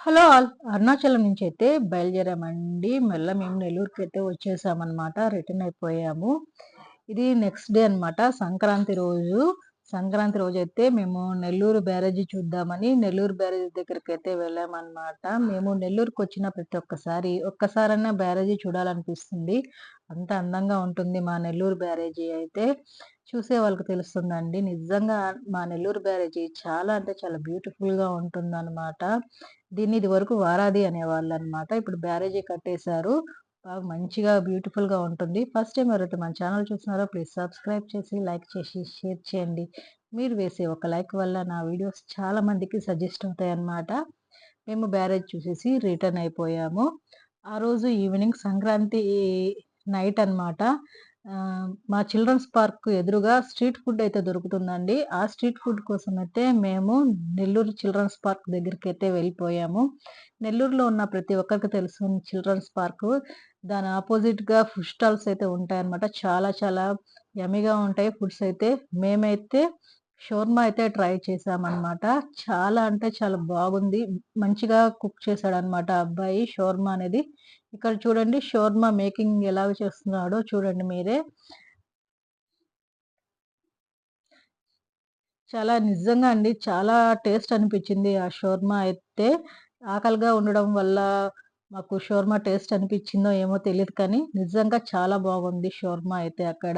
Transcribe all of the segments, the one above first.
Hello Arunachalam నుంచి అయితే బయలుదేరామండి. మళ్ళా మేము నెల్లూరుకైతే వచ్చేసామనమాట. రిటర్న్ అయిపోయాము. ఇది నెక్స్ట్ డే అనమాట. సంక్రాంతి రోజు. సంక్రాంతి రోజైతే మేము నెల్లూరు బ్యారేజీ చూద్దామని నెల్లూరు బ్యారేజీ దగ్గరికైతే వెళ్ళామనమాట. మేము నెల్లూరుకొచ్చిన ప్రతి ఒక్కసారన్నా బ్యారేజీ చూడాలనిపిస్తుంది. అంత అందంగా ఉంటుంది మా నెల్లూరు బ్యారేజీ అయితే. చూసే వాళ్ళకి తెలుస్తుందండి. నిజంగా మా నెల్లూరు బ్యారేజీ చాలా అంటే చాలా బ్యూటిఫుల్‌గా ఉంటుందనమాట. దీన్ని ఇదివరకు వారాది అనేవాళ్ళనమాట. ఇప్పుడు బ్యారేజీ కట్టేశారు. బాగా మంచిగా బ్యూటిఫుల్‌గా ఉంటుంది. ఫస్ట్ టైమ్ ఎవరైతే మన ఛానల్ చూస్తున్నారో ప్లీజ్ సబ్స్క్రైబ్ చేసి, లైక్ చేసి, షేర్ చేయండి. మీరు వేసే ఒక లైక్ వల్ల నా వీడియోస్ చాలా మందికి సజెస్ట్ అవుతాయన్నమాట. మేము బ్యారేజ్ చూసేసి రిటర్న్ అయిపోయాము. ఆ రోజు ఈవినింగ్ సంక్రాంతి నైట్ అన్నమాట. మా చిల్డ్రన్స్ పార్క్ ఎదురుగా స్ట్రీట్ ఫుడ్ అయితే దొరుకుతుందండి. ఆ స్ట్రీట్ ఫుడ్ కోసమైతే మేము నెల్లూరు చిల్డ్రన్స్ పార్క్ దగ్గరికైతే వెళ్ళిపోయాము. నెల్లూరులో ఉన్న ప్రతి ఒక్కరికి తెలుసు చిల్డ్రన్స్ పార్కు. దాని అపోజిట్‌గా ఫుడ్ స్టాల్స్ అయితే ఉంటాయన్నమాట. చాలా చాలా యమ్మీగా ఉంటాయి ఫుడ్స్ అయితే. మేమైతే షవర్మా అయితే ట్రై చేశామన్నమాట. చాలా అంటే చాలా బాగుంది. మంచిగా కుక్ చేశాడన్నమాట ఆ అబ్బాయి షవర్మా అనేది. ఇక్కడ చూడండి షవర్మా మేకింగ్ ఎలాగ చేస్తున్నాడో చూడండి మీరే. చాలా నిజంగా అండి. చాలా టేస్ట్ అనిపిచ్చింది ఆ షవర్మా అయితే. ఆకలిగా ఉండడం వల్ల మాకు షవర్మా టేస్ట్ అనిపిచ్చిందో ఏమో తెలీదు కానీ, నిజంగా చాలా బాగుంది షవర్మా అయితే అక్కడ.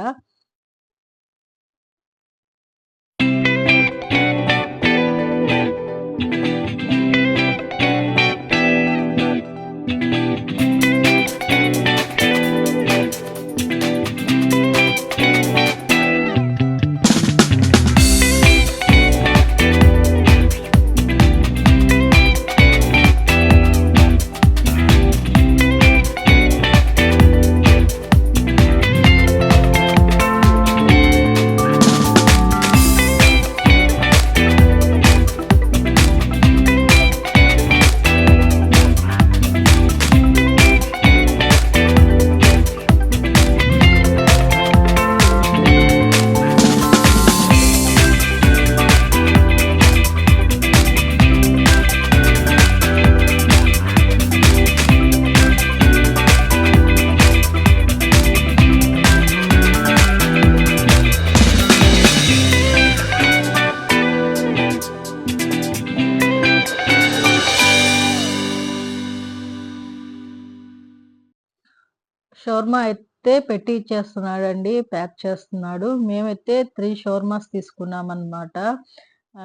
షవర్మా అయితే పెట్టి ఇచ్చేస్తున్నాడండి. ప్యాక్ చేస్తున్నాడు. మేమైతే 3 షవర్మాస్ తీసుకున్నామనమాట.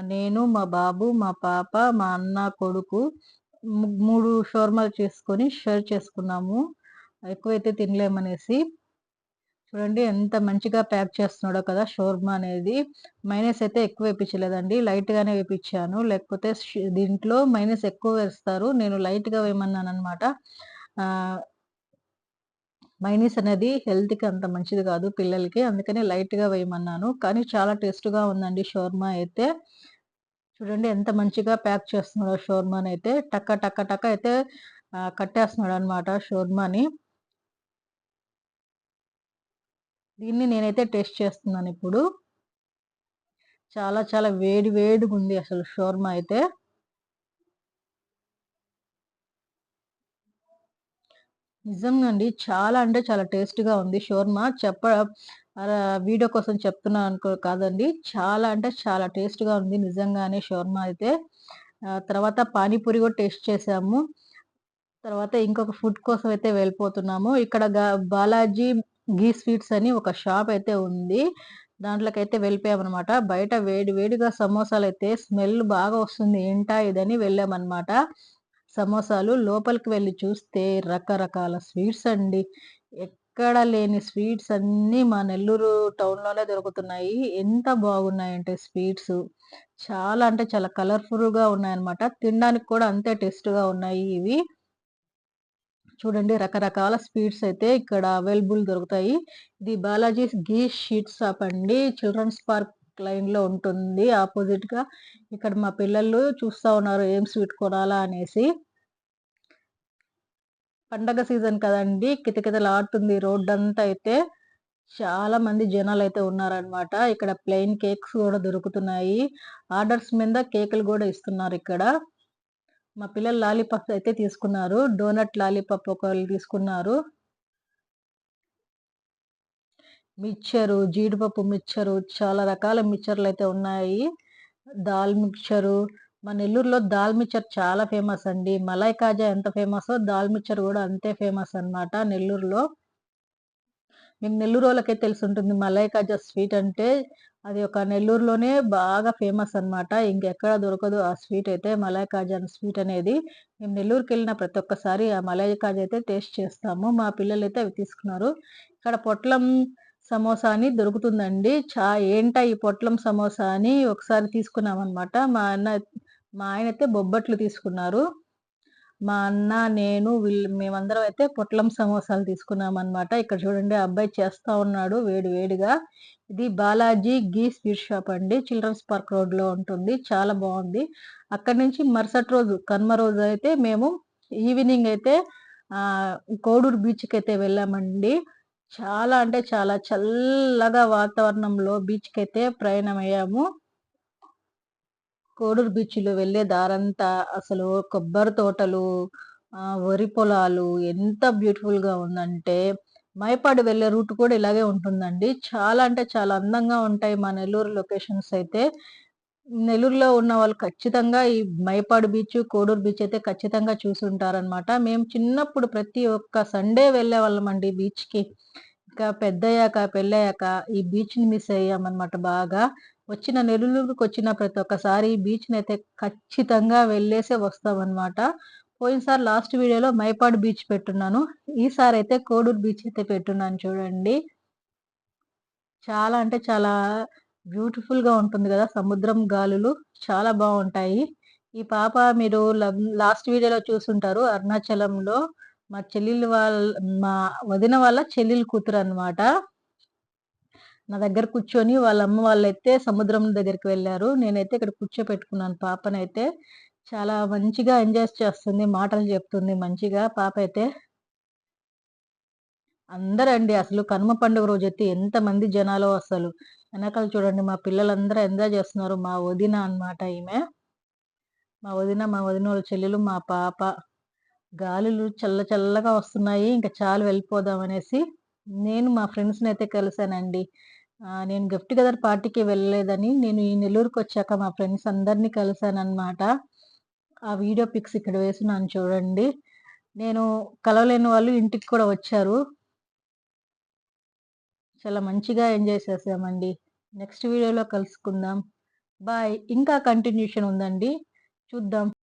నేను, మా బాబు, మా పాప, మా అన్న కొడుకు 3 షవర్మాలు చేసుకొని షేర్ చేసుకున్నాము. ఎక్కువైతే తినలేమనేసి. చూడండి ఎంత మంచిగా ప్యాక్ చేస్తున్నాడో కదా షవర్మా అనేది. మైనస్ అయితే ఎక్కువ వేపిచ్చలేదండి. లైట్‌గానే వేపిచ్చాను. లేకపోతే దీంట్లో మైనస్ ఎక్కువ వేస్తారు. నేను లైట్‌గా వేయమన్నాననమాట. ఆహ్ మైనీస్ అనేది హెల్త్‌కి అంత మంచిది గాదు పిల్లలకి. అందుకని లైట్‌గా వేయమన్నాను. కానీ చాలా టేస్ట్‌గా ఉందండి షవర్మా అయితే. చూడండి ఎంత మంచిగా ప్యాక్ చేస్తున్నాడో షవర్మానైతే. టక టక టక అయితే కట్టేస్తున్నాడనమాట షవర్మాని. దీన్ని నేనైతే టేస్ట్ చేస్తున్నానిప్పుడు. చాలా చాలా వేడి వేడిగుంది అసలు షవర్మా అయితే. నిజంగా అండి. చాలా అంటే చాలా టేస్ట్‌గా ఉంది షోర్మా. వీడియో కోసం చెప్తున్నాను కాదండి. చాలా అంటే చాలా టేస్ట్‌గా ఉంది నిజంగానే షోర్మా అయితే. తర్వాత పానీపూరి కూడా టేస్ట్ చేసాము. తర్వాత ఇంకొక ఫుడ్ కోసం అయితే వెళ్ళిపోతున్నాము. ఇక్కడ బాలాజీ ఘీ స్వీట్స్ అని ఒక షాప్ అయితే ఉంది. దాంట్లోకైతే వెళ్ళిపోయామనమాట. బయట వేడి వేడిగా సమోసాలైతే స్మెల్ బాగా వస్తుంది. ఏంటా ఇదని వెళ్ళామనమాట. సమోసాలు లోపలికి వెళ్లి చూస్తే రకరకాల స్వీట్స్ అండి. ఎక్కడ లేని స్వీట్స్ అన్నీ మా నెల్లూరు టౌన్‌లోనే దొరుకుతున్నాయి. ఎంత బాగున్నాయంటే స్వీట్సు. చాలా అంటే చాలా కలర్‌ఫుల్‌గా ఉన్నాయన్నమాట. తినడానికి కూడా అంతే టేస్ట్‌గా ఉన్నాయి ఇవి. చూడండి రకరకాల స్వీట్స్ అయితే ఇక్కడ అవైలబుల్ దొరుకుతాయి. ఇది బాలాజీస్ ఘీ షీట్ షాప్ అండి. చిల్డ్రన్స్ పార్క్ లైన్‌లో ఉంటుంది ఆపోజిట్‌గా. ఇక్కడ మా పిల్లలు చూస్తా ఉన్నారు ఏం స్వీట్ కొనాలా అనేసి. పండగ సీజన్ కదండీ! కిటకిటలాడుతుంది రోడ్డంతా అయితే. చాలా మంది జనాలైతే ఉన్నారనమాట. ఇక్కడ ప్లెయిన్ కేక్స్ గూడా దొరుకుతున్నాయి. ఆర్డర్స్ మీద కేకులు గూడా ఇస్తున్నారిక్కడ. మా పిల్లలు లాలీపాప్స్ అయితే తీసుకున్నారు. డోనట్ లాలీపాప్ ఒకళ్ళు తీసుకున్నారు. మిక్చరు, జీడిపప్పు మిక్చరు, చాలా రకాల మిక్చర్‌లయితే ఉన్నాయి. దాల్ మిక్చరు, మా నెల్లూరులో దాల్ మిక్చర్ చాలా ఫేమస్ అండి. మలై కాజా ఎంత ఫేమసో దాల్ మిక్చర్ గూడా అంతే ఫేమస్ అన్నమాట నెల్లూరులో. మీకు నెల్లూరోళ్ళకే తెలిసుంటుంది మలై కాజా స్వీట్ అంటే, అది ఒక నెల్లూరులోనే బాగా ఫేమస్ అన్నమాట. ఇంకెక్కడ దొరకదు ఆ స్వీట్ అయితే మలై కాజా స్వీట్ అనేది. మేము నెల్లూరుకెళ్ళిన ప్రతి ఒక్కసారి ఆ మలై కాజా అయితే టేస్ట్ చేస్తాము. మా పిల్లలైతే అవి తీసుకున్నారు. ఇక్కడ పొట్లం సమోసా అని దొరుకుతుందండి. ఏంటా ఈ పొట్లం సమోసా అని ఒకసారి తీసుకున్నామన్నమాట. మా ఆయనైతే బొబ్బట్లు తీసుకున్నారు. మా అన్న, నేను మేమందరం అయితే పొట్లం సమోసాలు తీసుకున్నామనమాట. ఇక్కడ చూడండి ఆ అబ్బాయి చేస్తా ఉన్నాడు వేడి వేడిగా. ఇది బాలాజీ ఘీ స్వీట్ షాప్ అండి. చిల్డ్రన్స్ పార్క్ రోడ్‌లో ఉంటుంది. చాలా బావుంది. అక్కడి నుంచి మరుసటి రోజు కనుమ రోజు అయితే మేము ఈవినింగ్ అయితే ఆహ్, కోడూరు బీచ్‌కైతే వెళ్ళామండి. చాలా అంటే చాలా చల్లగా వాతావరణంలో బీచ్‌కైతే ప్రయాణమయ్యాము. కోడూరు బీచ్‌లో వెళ్ళే దారంతా అసలు కొబ్బరి తోటలు, వరి పొలాలు ఎంత బ్యూటిఫుల్‌గా ఉందంటే, మైపాడు వెళ్ళే రూట్ కూడా ఇలాగే ఉంటుందండి. చాలా అంటే చాలా అందంగా ఉంటాయి మా నెల్లూరు లొకేషన్స్ అయితే. నెల్లూరులో ఉన్నవాళ్ళు ఖచ్చితంగా ఈ మైపాడు బీచ్, కోడూరు బీచ్ అయితే ఖచ్చితంగా చూసుంటారనమాట. మేము చిన్నప్పుడు ప్రతి ఒక్క సండే వెళ్ళేవాళ్ళమండి బీచ్‌కి. ఇంకా పెద్దయ్యాక, పెళ్ళయ్యాక ఈ బీచ్‌ని మిస్ అయ్యామనమాట బాగా. నెల్లూరుకొచ్చిన ప్రతి ఒక్కసారి ఈ బీచ్‌నైతే ఖచ్చితంగా వెళ్ళేసే వస్తామనమాట. పోయినసారి లాస్ట్ వీడియోలో మైపాడు బీచ్ పెట్టున్నాను. ఈసారైతే కోడూరు బీచ్ అయితే పెట్టున్నాను చూడండి. చాలా అంటే చాలా బ్యూటిఫుల్‌గా ఉంటుంది గదా! సముద్రం గాలులు చాలా బావుంటాయి. ఈ పాప మీరు లాస్ట్ వీడియోలో చూసుంటారు. అరుణాచలంలో మా చెల్లెలు మా వదిన వాళ్ళ చెల్లెలు కూతురనమాట. నా దగ్గర కూర్చొని వాళ్ళ అమ్మ వాళ్ళైతే సముద్రం దగ్గరికి వెళ్లారు. నేనైతే ఇక్కడ కూర్చోపెట్టుకున్నాను పాపనైతే. చాలా మంచిగా ఎంజాయ్ చేస్తుంది. మాటలు చెప్తుంది మంచిగా పాపైతే. అందరండి అసలు కనుమ పండుగ రోజైతే ఎంతమంది జనాలో అసలు. ఎనకాల చూడండి మా పిల్లలందరూ ఎంజాయ్ చేస్తున్నారు. మా వదిన అన్నమాట ఈమె. మా వదినోళ్ళ చెల్లెలు, మా పాప. గాలులు చల్లగా వస్తున్నాయి. ఇంక చాలు వెళ్ళిపోదాం అనేసి. నేను మా ఫ్రెండ్స్‌నైతే కలిసానండి. నేను గెట్ టుగెదర్ పార్టీకి వెళ్ళలేదని నేను ఈ నెల్లూరుకొచ్చాక మా ఫ్రెండ్స్ అందరిని కలిసానన్నమాట. ఆ వీడియో పిక్స్ ఇక్కడ వేసున్నాను చూడండి. నేను కలవలేని వాళ్ళు ఇంటికి కూడా వచ్చారు. చాలా మంచిగా ఎంజాయ్ చేసామండి. నెక్స్ట్ వీడియోలో కలుసుకుందాం. బాయ్. ఇంకా కంటిన్యూషన్ ఉందండి. చూద్దాం.